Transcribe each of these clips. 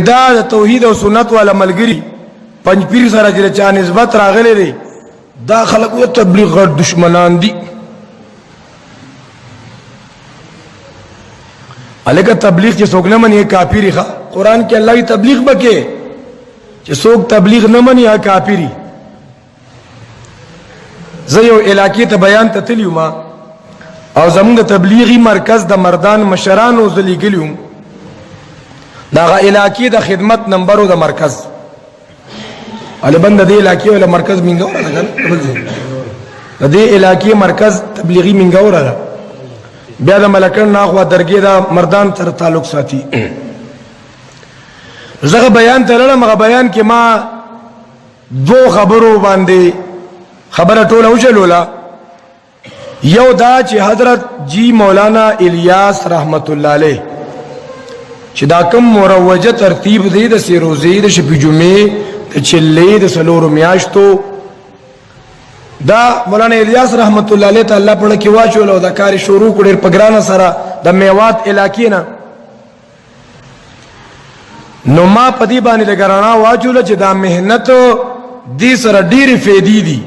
دا توحید او سنت والا ملګری پنځ پیر سره چې چا نسبت راغلی دی دا خلک یو تبلیغ غټ دشمنان دي. الګا تبلیغ چې څوک نه مني کافری ښه. قران کې الله تبلیغ بکې چې څوک تبلیغ نه مني یا کافری. زه یو علاقې ته بیان ته تللی ما او زمونږ تبلیغي مرکز د مردان مشرانو زلی ګلیوم دا علاقې د خدمت نمبرو د مرکز علي بند دې علاقې ولا مرکز منګور ده دې علاقې مرکز تبلیغي منګور ده بیا د ملکن ناخوا درګې دا مردان تر تعلق ساتي. زغه بیان ته لړم هغه بیان کې ما دو خبرو باندې خبره ټوله وشلوله. یو دا چې حضرت جی مولانا الیاس رحمت الله علیه چې دا کوم مروجه ترتیب دی د سیروزی د شپې جمعې د چلې د سلورو میاشتو دا مولانا الیاس رحمت الله علیه ته الله په کې واچول او دا کار شروع کړ په ګرانه سره د میوات علاقې نه. نو ما په دې باندې د ګرانا واچول چې دا مهنت دې سره ډېرې فائدې دي.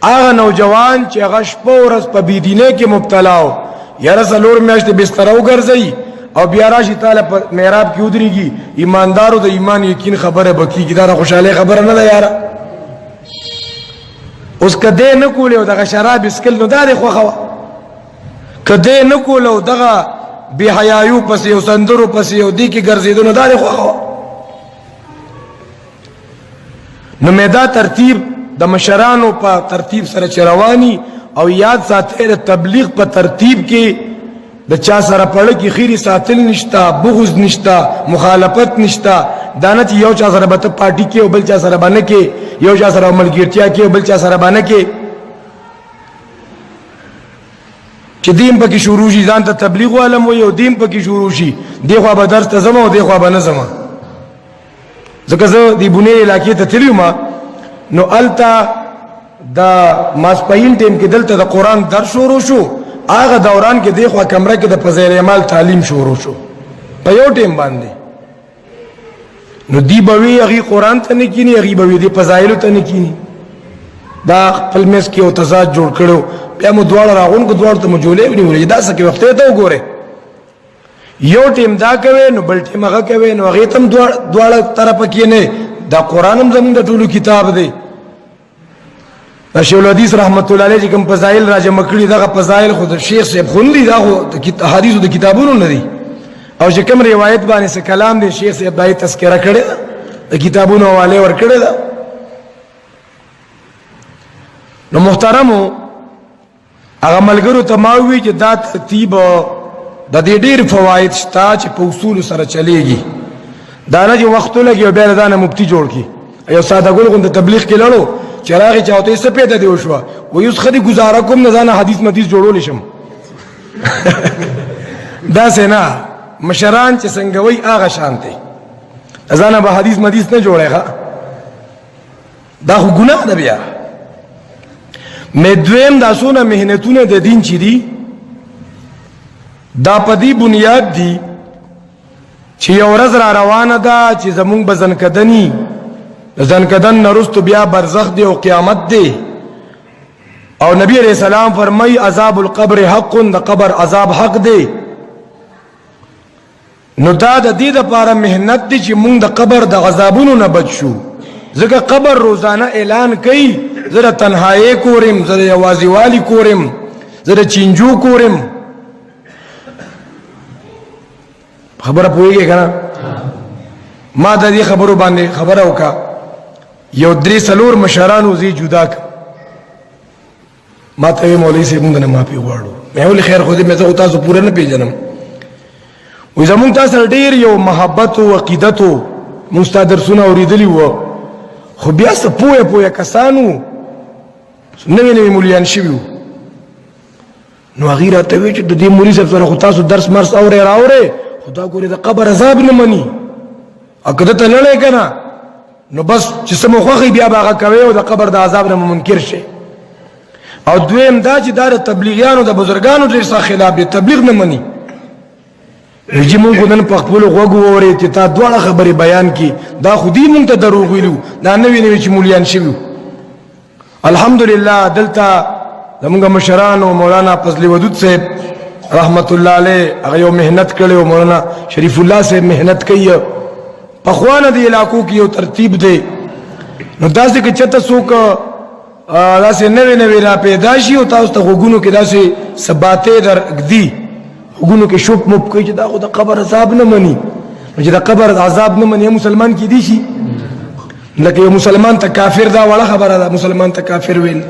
هغه نوجوان چې هغه شپه ورځ په بيدینه کې مبتلا و یاره سلور میاشتې بستر وګرځي او بیا راشي تعالی په محراب کې ودرېږي ایماندارو د ایمان یقین خبره بکیږي دا خوشاله خبره نه ده یاره. اوس کده نه کولې او دغه شراب اسکل نو دا دی خوخه کده نه کول او دغه بی حیايو پسې او سندرو پسې او دی کې ګرځېدو نو دا دی خوخه. نو مېدا ترتیب د مشرانو په ترتیب سره چروانی او یاد ساتي د تبلیغ په ترتیب کې د چا سره پړ کې خيري ساتل نشتا بغض نشتا مخالفت نشتا دانه چې یو چا سره به پارټي کې او بل چا سره باندې کې یو چا سره ملګرتیا کې او بل چا سره باندې کې چې دین پکې شروع شي ځان ته تبلیغ علم وي او دین پکې شروع شي دی خو به درس ته زما او دی خو به نه زما. ځکه زه دی بونې علاقې ته تللی ما نو التا دا ماسپاین ټیم کې دلته د قران درس شروع شو. هغه دوران کې دیخوا کمره کې د فضیل اعمال تعلیم شروع شو په یو ټیم باندې. نو دی بوي هغه قران ته نه کینی هغه بوي دی فضایل ته نه کینی دا خپل مس کې او تضاد جوړ کړو. بیا مو دواړه راغون کو دواړه ته مجولې ونیولې دا څه کې وخت ته وګوره یو ټیم دا کوي نو بل ټیم هغه کوي نو هغه تم دواړه طرف کې نه دا قران هم زموږ د ټولو کتاب دی. شیخ الحدیث رحمت الله علیه کوم فضایل راجم کړي دغه فضایل خود شیخ صاحب خوندي دا د احادیث د کتابونو نه دي او چې کوم روایت باندې څه کلام دی شیخ صاحب دای تذکرہ کړي د کتابونو حواله ور کړي دا. نو محترمو هغه ملګرو ته ماوي چې دا ترتیب د دې ډېر فواید شته چې په اصول سره چلےږي دا نه چې وخت لګي او بیا دا نه مفتی جوړ کی یو ساده ګل غوند تبلیغ کې لړو چراغ چاوته څه پیدا دی وشو و یوس خدي گزاره کوم نه ځان حدیث مدیث جوړول شم دا سینا مشران چې څنګه وای هغه شانته ځان به حدیث مدیث نه جوړه دا خو ګناه ده. بیا مې دویم دا سونه مهنتونه د دین چي دي دا پدی بنیاد دي چې یو ورځ را روانه ده چې زمونږ بزن کدنی ځان کدن نرست بیا برزخ دی او قیامت دی او نبی علیہ السلام فرمای عذاب القبر حق د قبر عذاب حق دی. نو دا د دې لپاره مهنت دي چې موږ د قبر د عذابونو نه بچ شو. ځکه قبر روزانه اعلان کوي زره تنهایی کورم زره یوازیوالی کورم زره چینجو کورم. خبره پوهیږي کنه ما د دې خبرو باندې خبره وکړه یو درې سلور مشرانو زی جدا ک ما ته مولوی صاحب موږ نه معافي غواړو مې ول خیر خو دې مې زه تاسو پوره نه پیژنم وې زمون تاسو ډیر یو محبت او عقیدت او مستدرسونه اوریدلی وو خو بیا څه پوهه کسانو نوې مولیان شویو نو غیره ته وی چې د دې مولوی صاحب سره خو تاسو درس مرس اوره راوره خدا ګوري د قبر عذاب نه مني اګه ته نه لګنه نو بس چې سمو خوخي بیا باغه کوي او د قبر د عذاب نه منکر شي. او دویم دا چې د تبلیغیانو د بزرګانو د خلاف دی تبلیغ نه مني چې مونږ خو نن په خپل غوږ وورې چې تا دواړه خبرې بیان کی دا خو دې مونږ ته دروغ ویلو دا نوې نوې چې مولیان شوي الحمدلله دلته زمونږ مشرانو مولانا فضل ودود صاحب رحمت الله علیه هغه یو مهنت کړی او مولانا شریف الله صاحب مهنت کوي په خوانه دی علاقو کې یو ترتیب دی نو داسې کې چته څوک داسې نوې نوې را پیدا شي او تاسو ته غوږونو کې داسې ثباتې درږدي غوږونو کې شوپ موپ کوي چې دا خو د قبر عذاب نه مني چې د قبر عذاب نه مني مسلمان کې دي شي لکه یو مسلمان ته کافر دا وړه خبره ده مسلمان ته کافر وین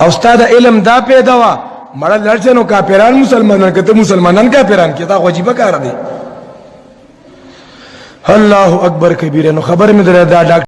او استاد علم دا پیدا وا مړه لړڅ نو کافران مسلمانان کته مسلمانان کافران کې دا واجب کار دی الله اکبر کبیره نو خبر مې دا ډاکټر